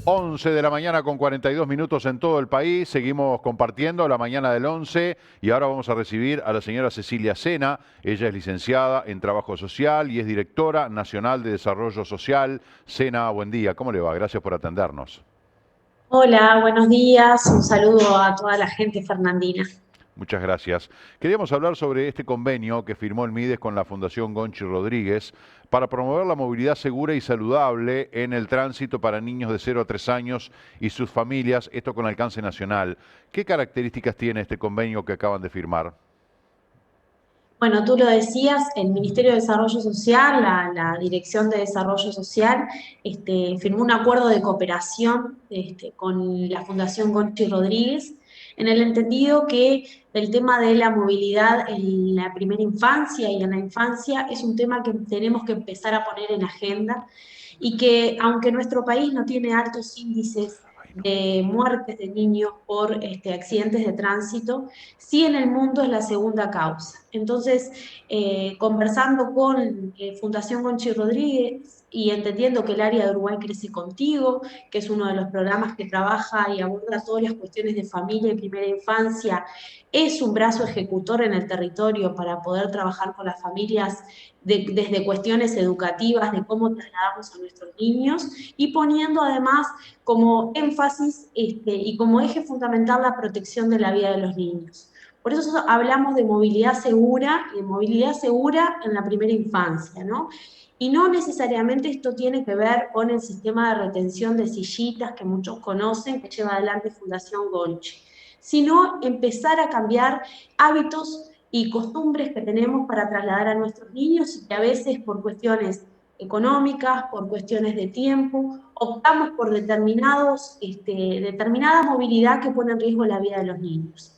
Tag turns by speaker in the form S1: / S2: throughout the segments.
S1: 11 de la mañana con 42 minutos en todo el país. Seguimos compartiendo la mañana del 11 y ahora vamos a recibir a la señora Cecilia Sena. Ella es licenciada en Trabajo Social y es directora nacional de Desarrollo Social. Sena, buen día. ¿Cómo le va? Gracias por atendernos.
S2: Hola, buenos días. Un saludo a toda la gente fernandina.
S1: Muchas gracias. Queríamos hablar sobre este convenio que firmó el MIDES con la Fundación Gonchi Rodríguez para promover la movilidad segura y saludable en el tránsito para niños de 0 a 3 años y sus familias, esto con alcance nacional. ¿Qué características tiene este convenio que acaban de firmar?
S2: Bueno, tú lo decías, el Ministerio de Desarrollo Social, la Dirección de Desarrollo Social, firmó un acuerdo de cooperación con la Fundación Gonchi Rodríguez, en el entendido que el tema de la movilidad en la primera infancia y en la infancia es un tema que tenemos que empezar a poner en agenda y que aunque nuestro país no tiene altos índices
S1: Ay, no.
S2: de muertes de niños por accidentes de tránsito, sí en el mundo es la segunda causa. Entonces, conversando con Fundación Conchi Rodríguez y entendiendo que el área de Uruguay Crece Contigo, que es uno de los programas que trabaja y aborda todas las cuestiones de familia y primera infancia, es un brazo ejecutor en el territorio para poder trabajar con las familias desde cuestiones educativas, de cómo trasladamos a nuestros niños y poniendo además como énfasis y como eje fundamental la protección de la vida de los niños. Por eso hablamos de movilidad segura y de movilidad segura en la primera infancia, ¿no? Y no necesariamente esto tiene que ver con el sistema de retención de sillitas que muchos conocen, que lleva adelante Fundación Gonchi, sino empezar a cambiar hábitos y costumbres que tenemos para trasladar a nuestros niños y que a veces por cuestiones económicas, por cuestiones de tiempo, optamos por determinada movilidad que pone en riesgo la vida de los niños.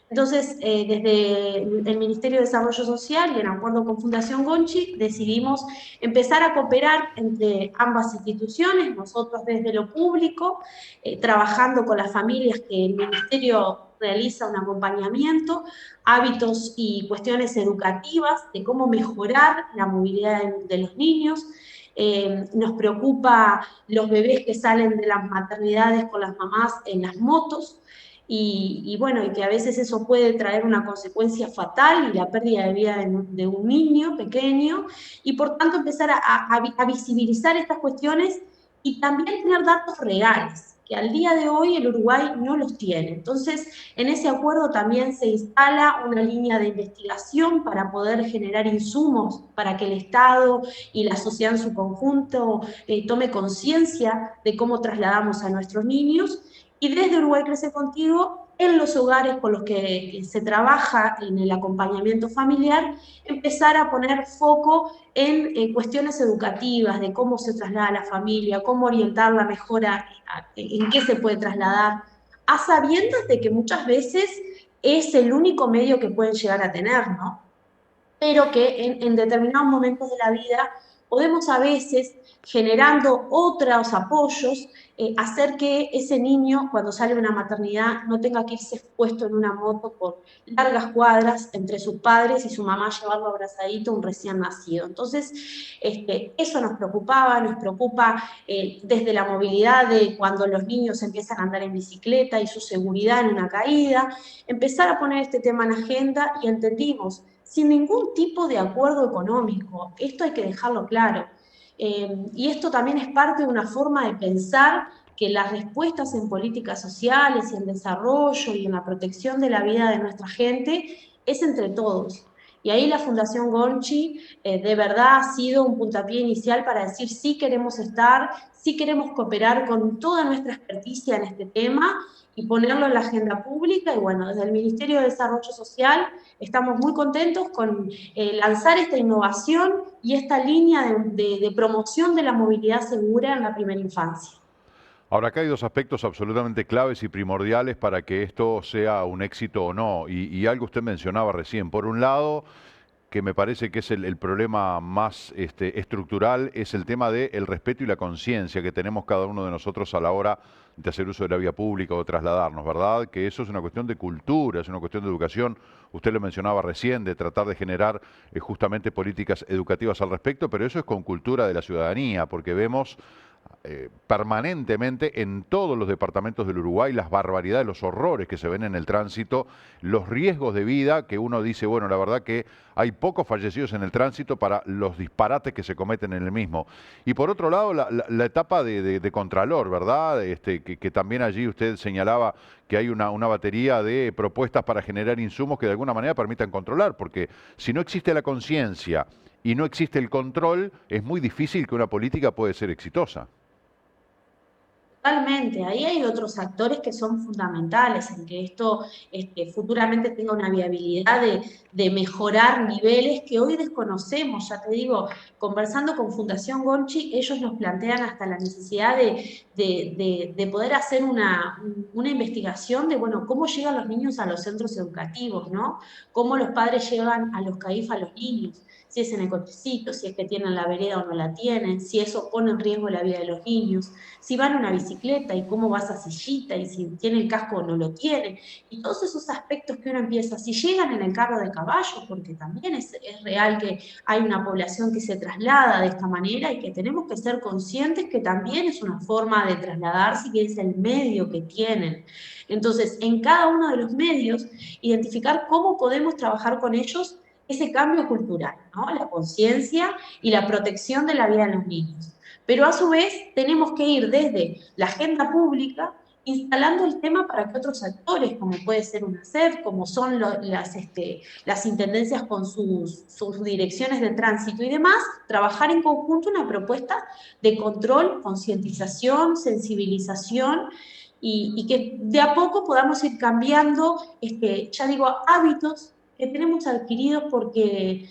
S2: Entonces, desde el Ministerio de Desarrollo Social y en acuerdo con Fundación Gonchi, decidimos empezar a cooperar entre ambas instituciones, nosotros desde lo público, trabajando con las familias que el Ministerio realiza un acompañamiento, hábitos y cuestiones educativas de cómo mejorar la movilidad de los niños. Nos preocupa los bebés que salen de las maternidades con las mamás en las motos, y bueno, y que a veces eso puede traer una consecuencia fatal y la pérdida de vida de un niño pequeño, y por tanto empezar a visibilizar estas cuestiones y también tener datos reales, que al día de hoy el Uruguay no los tiene. Entonces, en ese acuerdo también se instala una línea de investigación para poder generar insumos para que el Estado y la sociedad en su conjunto tome conciencia de cómo trasladamos a nuestros niños, y desde Uruguay Crece Contigo, en los hogares con los que se trabaja en el acompañamiento familiar, empezar a poner foco en cuestiones educativas, de cómo se traslada la familia, cómo orientarla mejor en qué se puede trasladar, a sabiendas de que muchas veces es el único medio que pueden llegar a tener, ¿no? Pero que en determinados momentos de la vida podemos a veces, generando otros apoyos, hacer que ese niño, cuando sale de una maternidad, no tenga que irse expuesto en una moto por largas cuadras entre sus padres y su mamá llevarlo abrazadito a un recién nacido. Entonces, eso nos preocupa desde la movilidad de cuando los niños empiezan a andar en bicicleta y su seguridad en una caída, empezar a poner este tema en agenda y entendimos sin ningún tipo de acuerdo económico. Esto hay que dejarlo claro. Y esto también es parte de una forma de pensar que las respuestas en políticas sociales y en desarrollo y en la protección de la vida de nuestra gente es entre todos. Y ahí la Fundación Gonchi de verdad ha sido un puntapié inicial para decir sí queremos estar, sí queremos cooperar con toda nuestra experticia en este tema y ponerlo en la agenda pública. Y bueno, desde el Ministerio de Desarrollo Social estamos muy contentos con lanzar esta innovación y esta línea de promoción de la movilidad segura en la primera infancia.
S1: Ahora, acá hay dos aspectos absolutamente claves y primordiales para que esto sea un éxito o no. Y algo usted mencionaba recién. Por un lado, que me parece que es el problema más estructural, es el tema del respeto y la conciencia que tenemos cada uno de nosotros a la hora de hacer uso de la vía pública o de trasladarnos, ¿verdad? Que eso es una cuestión de cultura, es una cuestión de educación. Usted lo mencionaba recién, de tratar de generar justamente políticas educativas al respecto, pero eso es con cultura de la ciudadanía, porque vemos permanentemente en todos los departamentos del Uruguay, las barbaridades, los horrores que se ven en el tránsito, los riesgos de vida, que uno dice, bueno, la verdad que hay pocos fallecidos en el tránsito para los disparates que se cometen en el mismo. Y por otro lado, la etapa de Contralor, ¿verdad? Que también allí usted señalaba que hay una batería de propuestas para generar insumos que de alguna manera permitan controlar, porque si no existe la conciencia y no existe el control, es muy difícil que una política pueda ser exitosa.
S2: Totalmente, ahí hay otros actores que son fundamentales en que esto futuramente tenga una viabilidad de mejorar niveles que hoy desconocemos. Ya te digo, conversando con Fundación Gonchi, ellos nos plantean hasta la necesidad de poder hacer una investigación de, bueno, cómo llegan los niños a los centros educativos, ¿no? Cómo los padres llevan a los CAIF a los niños, si es en el cochecito, si es que tienen la vereda o no la tienen, si eso pone en riesgo la vida de los niños, si van en una bicicleta y cómo va esa sillita y si tiene el casco o no lo tiene, y todos esos aspectos que uno empieza, si llegan en el carro de caballo, porque también es real que hay una población que se traslada de esta manera y que tenemos que ser conscientes que también es una forma de trasladarse y que es el medio que tienen. Entonces, en cada uno de los medios, identificar cómo podemos trabajar con ellos ese cambio cultural, ¿no? La conciencia y la protección de la vida de los niños. Pero a su vez tenemos que ir desde la agenda pública instalando el tema para que otros actores, como puede ser UNACEF, como son las intendencias con sus direcciones de tránsito y demás, trabajar en conjunto una propuesta de control, concientización, sensibilización y que de a poco podamos ir cambiando, ya digo, hábitos que tenemos adquiridos porque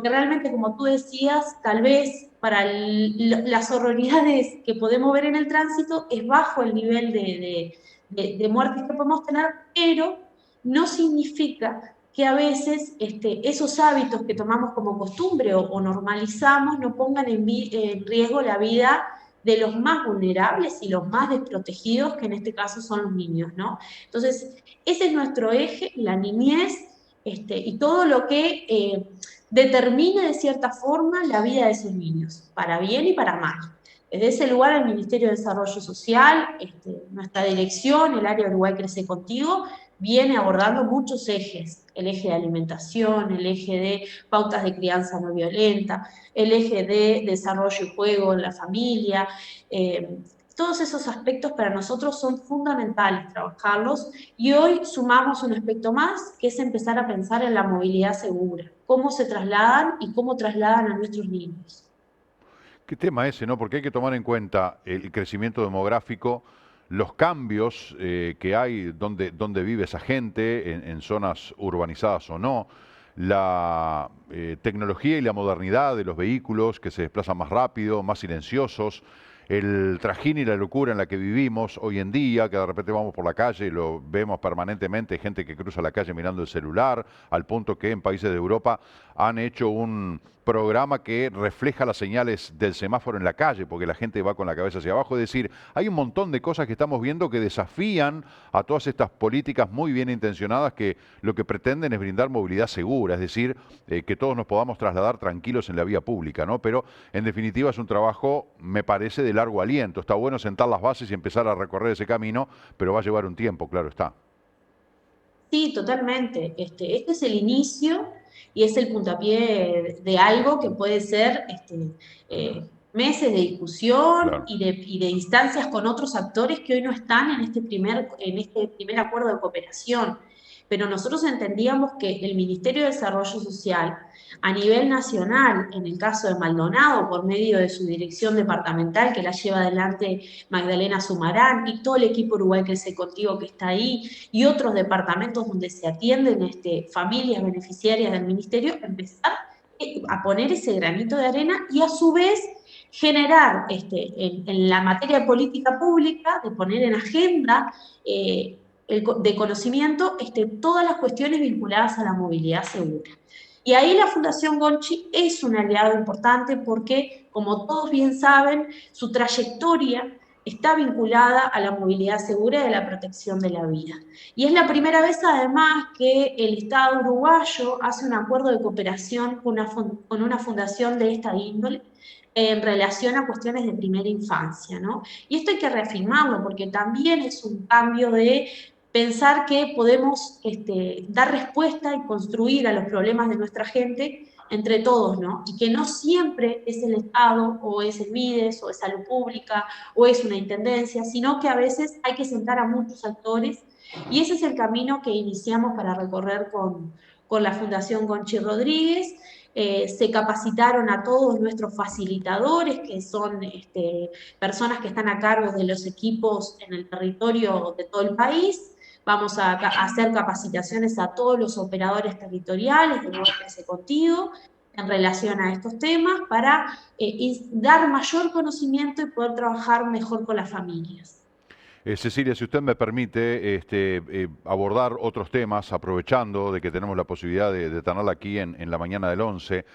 S2: realmente, como tú decías, tal vez para las horroridades que podemos ver en el tránsito es bajo el nivel de muertes que podemos tener, pero no significa que a veces esos hábitos que tomamos como costumbre o normalizamos no pongan en riesgo la vida de los más vulnerables y los más desprotegidos, que en este caso son los niños, ¿no? Entonces, ese es nuestro eje, la niñez, y todo lo que determine de cierta forma la vida de esos niños, para bien y para mal. Desde ese lugar, el Ministerio de Desarrollo Social, nuestra dirección, el área Uruguay Crece Contigo, viene abordando muchos ejes, el eje de alimentación, el eje de pautas de crianza no violenta, el eje de desarrollo y juego en la familia, todos esos aspectos para nosotros son fundamentales trabajarlos y hoy sumamos un aspecto más que es empezar a pensar en la movilidad segura, cómo se trasladan y cómo trasladan a nuestros niños.
S1: Qué tema ese, ¿no? Porque hay que tomar en cuenta el crecimiento demográfico, los cambios que hay donde vive esa gente, en zonas urbanizadas o no, la tecnología y la modernidad de los vehículos que se desplazan más rápido, más silenciosos, el trajín y la locura en la que vivimos hoy en día, que de repente vamos por la calle y lo vemos permanentemente, gente que cruza la calle mirando el celular, al punto que en países de Europa han hecho un programa que refleja las señales del semáforo en la calle, porque la gente va con la cabeza hacia abajo. Es decir, hay un montón de cosas que estamos viendo que desafían a todas estas políticas muy bien intencionadas que lo que pretenden es brindar movilidad segura, es decir, que todos nos podamos trasladar tranquilos en la vía pública, ¿no? Pero en definitiva es un trabajo, me parece, de largo aliento. Está bueno sentar las bases y empezar a recorrer ese camino, pero va a llevar un tiempo, claro está.
S2: Sí, totalmente. Este es el inicio y es el puntapié de algo que puede ser meses de discusión
S1: Claro.
S2: y de instancias con otros actores que hoy no están en este primer acuerdo de cooperación. Pero nosotros entendíamos que el Ministerio de Desarrollo Social, a nivel nacional, en el caso de Maldonado, por medio de su dirección departamental que la lleva adelante Magdalena Sumarán y todo el equipo Uruguay Crece Contigo que está ahí, y otros departamentos donde se atienden familias beneficiarias del ministerio, empezar a poner ese granito de arena y a su vez generar en la materia de política pública, de poner en agenda de conocimiento todas las cuestiones vinculadas a la movilidad segura. Y ahí la Fundación Gonchi es un aliado importante porque, como todos bien saben, su trayectoria está vinculada a la movilidad segura y a la protección de la vida. Y es la primera vez, además, que el Estado uruguayo hace un acuerdo de cooperación con una fundación de esta índole, en relación a cuestiones de primera infancia, ¿no? Y esto hay que reafirmarlo porque también es un cambio de pensar que podemos dar respuesta y construir a los problemas de nuestra gente entre todos, ¿no? Y que no siempre es el Estado, o es el MIDES, o es salud pública, o es una intendencia, sino que a veces hay que sentar a muchos actores, y ese es el camino que iniciamos para recorrer con la Fundación Gonchi Rodríguez. Se capacitaron a todos nuestros facilitadores, que son personas que están a cargo de los equipos en el territorio de todo el país. Vamos a hacer capacitaciones a todos los operadores territoriales de UPS Contigo en relación a estos temas para dar mayor conocimiento y poder trabajar mejor con las familias.
S1: Cecilia, si usted me permite abordar otros temas, aprovechando de que tenemos la posibilidad de tenerla aquí en la mañana del 11,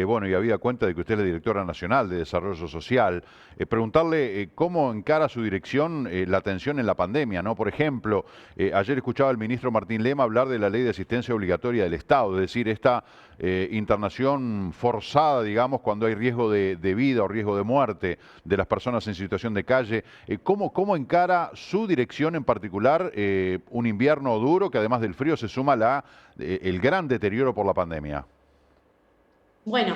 S1: bueno, y habida cuenta de que usted es la directora nacional de Desarrollo Social, preguntarle cómo encara su dirección la atención en la pandemia, ¿no? Por ejemplo, ayer escuchaba al ministro Martín Lema hablar de la ley de asistencia obligatoria del Estado, es decir, esta internación forzada, digamos, cuando hay riesgo de vida o riesgo de muerte de las personas en situación de calle. ¿Cómo encara su dirección en particular un invierno duro que además del frío se suma el gran deterioro por la pandemia?
S2: Bueno,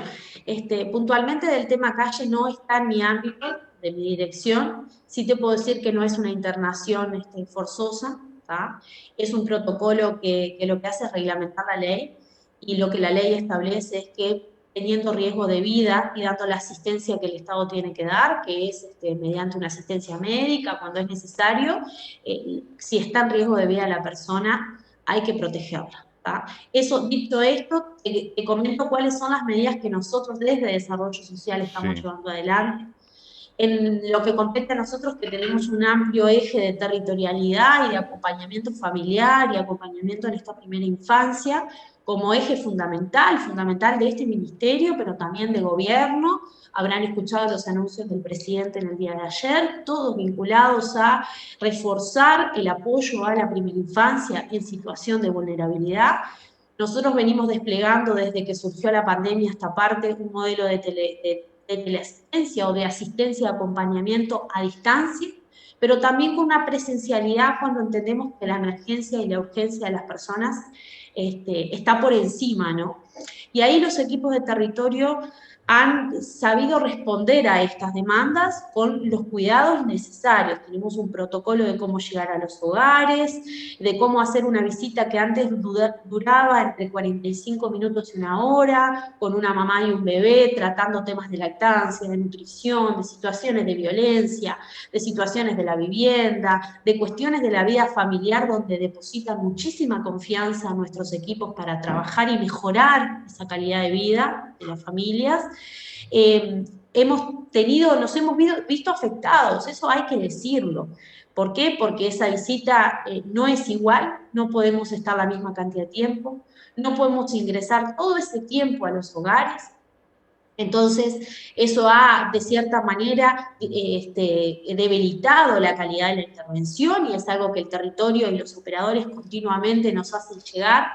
S2: puntualmente del tema calle no está en mi ámbito de mi dirección. Sí te puedo decir que no es una internación forzosa, ¿tá? Es un protocolo que lo que hace es reglamentar la ley, y lo que la ley establece es que teniendo riesgo de vida y dando la asistencia que el Estado tiene que dar, que es mediante una asistencia médica cuando es necesario, si está en riesgo de vida la persona, hay que protegerla. ¿Tá? Eso, dicho esto, te comento cuáles son las medidas que nosotros desde Desarrollo Social estamos
S1: Sí.
S2: llevando adelante. En lo que compete a nosotros, que tenemos un amplio eje de territorialidad y de acompañamiento familiar y acompañamiento en esta primera infancia, como eje fundamental, fundamental de este ministerio, pero también de gobierno. Habrán escuchado los anuncios del presidente en el día de ayer, todos vinculados a reforzar el apoyo a la primera infancia en situación de vulnerabilidad. Nosotros venimos desplegando desde que surgió la pandemia esta parte un modelo de teleasistencia o de asistencia de acompañamiento a distancia, pero también con una presencialidad cuando entendemos que la emergencia y la urgencia de las personas está por encima, ¿no? Y ahí los equipos de territorio han sabido responder a estas demandas con los cuidados necesarios. Tenemos un protocolo de cómo llegar a los hogares, de cómo hacer una visita que antes duraba entre 45 minutos y una hora, con una mamá y un bebé, tratando temas de lactancia, de nutrición, de situaciones de violencia, de situaciones de la vivienda, de cuestiones de la vida familiar, donde depositan muchísima confianza a nuestros equipos para trabajar y mejorar esa calidad de vida de las familias. Nos hemos visto afectados, eso hay que decirlo. ¿Por qué? Porque esa visita no es igual, no podemos estar la misma cantidad de tiempo, no podemos ingresar todo ese tiempo a los hogares. Entonces, eso ha, de cierta manera, debilitado la calidad de la intervención, y es algo que el territorio y los operadores continuamente nos hacen llegar,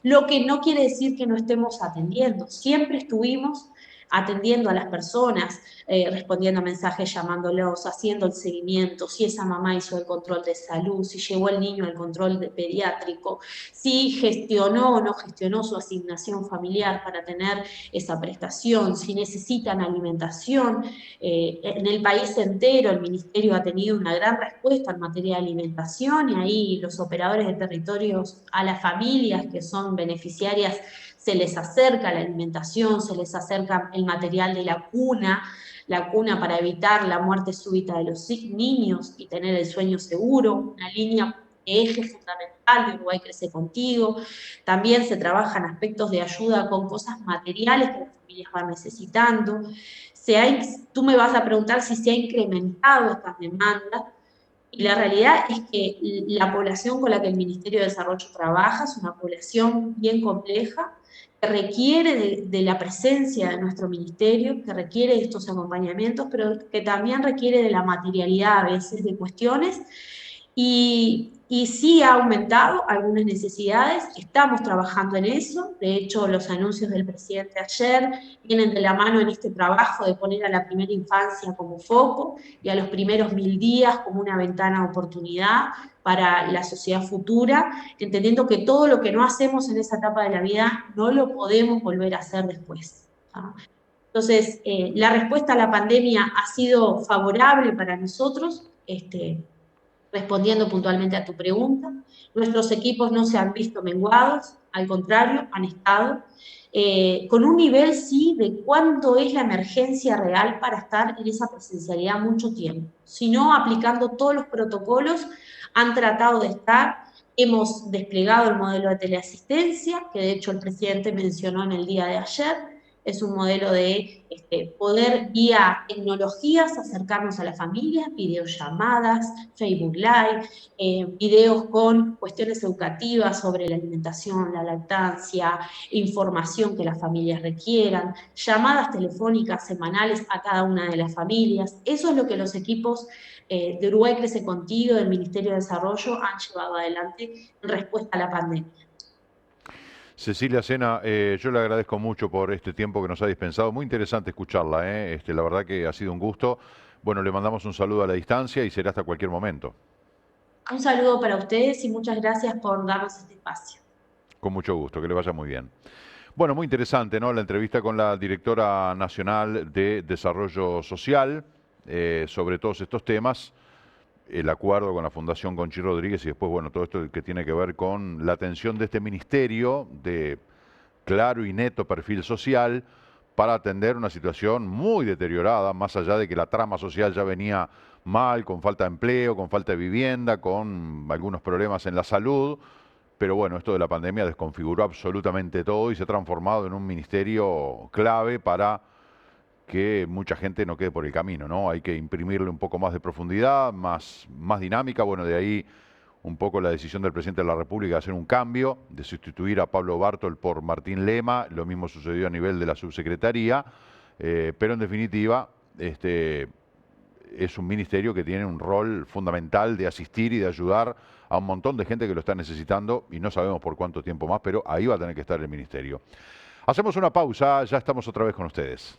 S2: lo que no quiere decir que no estemos atendiendo. Siempre estuvimos atendiendo a las personas, respondiendo a mensajes, llamándolos, haciendo el seguimiento, si esa mamá hizo el control de salud, si llevó el niño al control pediátrico, si gestionó o no gestionó su asignación familiar para tener esa prestación, si necesitan alimentación. En el país entero el Ministerio ha tenido una gran respuesta en materia de alimentación, y ahí los operadores de territorios a las familias que son beneficiarias se les acerca la alimentación, se les acerca el material de la cuna para evitar la muerte súbita de los niños y tener el sueño seguro, una línea de eje fundamental de Uruguay Crece Contigo. También se trabajan aspectos de ayuda con cosas materiales que las familias van necesitando. Tú me vas a preguntar si se ha incrementado estas demandas, y la realidad es que la población con la que el Ministerio de Desarrollo trabaja es una población bien compleja, que requiere de la presencia de nuestro ministerio, que requiere de estos acompañamientos, pero que también requiere de la materialidad a veces de cuestiones, y y sí ha aumentado algunas necesidades, estamos trabajando en eso, de hecho los anuncios del presidente ayer vienen de la mano en este trabajo de poner a la primera infancia como foco y a los primeros 1000 días como una ventana de oportunidad para la sociedad futura, entendiendo que todo lo que no hacemos en esa etapa de la vida no lo podemos volver a hacer después. ¿Ah? Entonces, la respuesta a la pandemia ha sido favorable para nosotros, respondiendo puntualmente a tu pregunta. Nuestros equipos no se han visto menguados, al contrario, han estado con un nivel, sí, de cuánto es la emergencia real para estar en esa presencialidad mucho tiempo. Si no, aplicando todos los protocolos, han tratado de estar. Hemos desplegado el modelo de teleasistencia, que de hecho el presidente mencionó en el día de ayer. Es un modelo de poder vía tecnologías acercarnos a la familia, videollamadas, Facebook Live, videos con cuestiones educativas sobre la alimentación, la lactancia, información que las familias requieran, llamadas telefónicas semanales a cada una de las familias. Eso es lo que los equipos de Uruguay Crece Contigo, del Ministerio de Desarrollo, han llevado adelante en respuesta a la pandemia.
S1: Cecilia Sena, yo le agradezco mucho por este tiempo que nos ha dispensado. Muy interesante escucharla, ¿eh? La verdad que ha sido un gusto. Bueno, le mandamos un saludo a la distancia y será hasta cualquier momento.
S2: Un saludo para ustedes y muchas gracias por darnos este espacio.
S1: Con mucho gusto, que le vaya muy bien. Bueno, muy interesante, ¿no? La entrevista con la directora nacional de Desarrollo Social sobre todos estos temas, el acuerdo con la Fundación Gonchi Rodríguez y después, bueno, todo esto que tiene que ver con la atención de este ministerio de claro y neto perfil social para atender una situación muy deteriorada, más allá de que la trama social ya venía mal, con falta de empleo, con falta de vivienda, con algunos problemas en la salud. Pero bueno, esto de la pandemia desconfiguró absolutamente todo y se ha transformado en un ministerio clave para que mucha gente no quede por el camino, ¿no? Hay que imprimirle un poco más de profundidad, más dinámica. Bueno, de ahí un poco la decisión del presidente de la República de hacer un cambio, de sustituir a Pablo Bartol por Martín Lema. Lo mismo sucedió a nivel de la subsecretaría, pero en definitiva, es un ministerio que tiene un rol fundamental de asistir y de ayudar a un montón de gente que lo está necesitando y no sabemos por cuánto tiempo más, pero ahí va a tener que estar el ministerio. Hacemos una pausa, ya estamos otra vez con ustedes.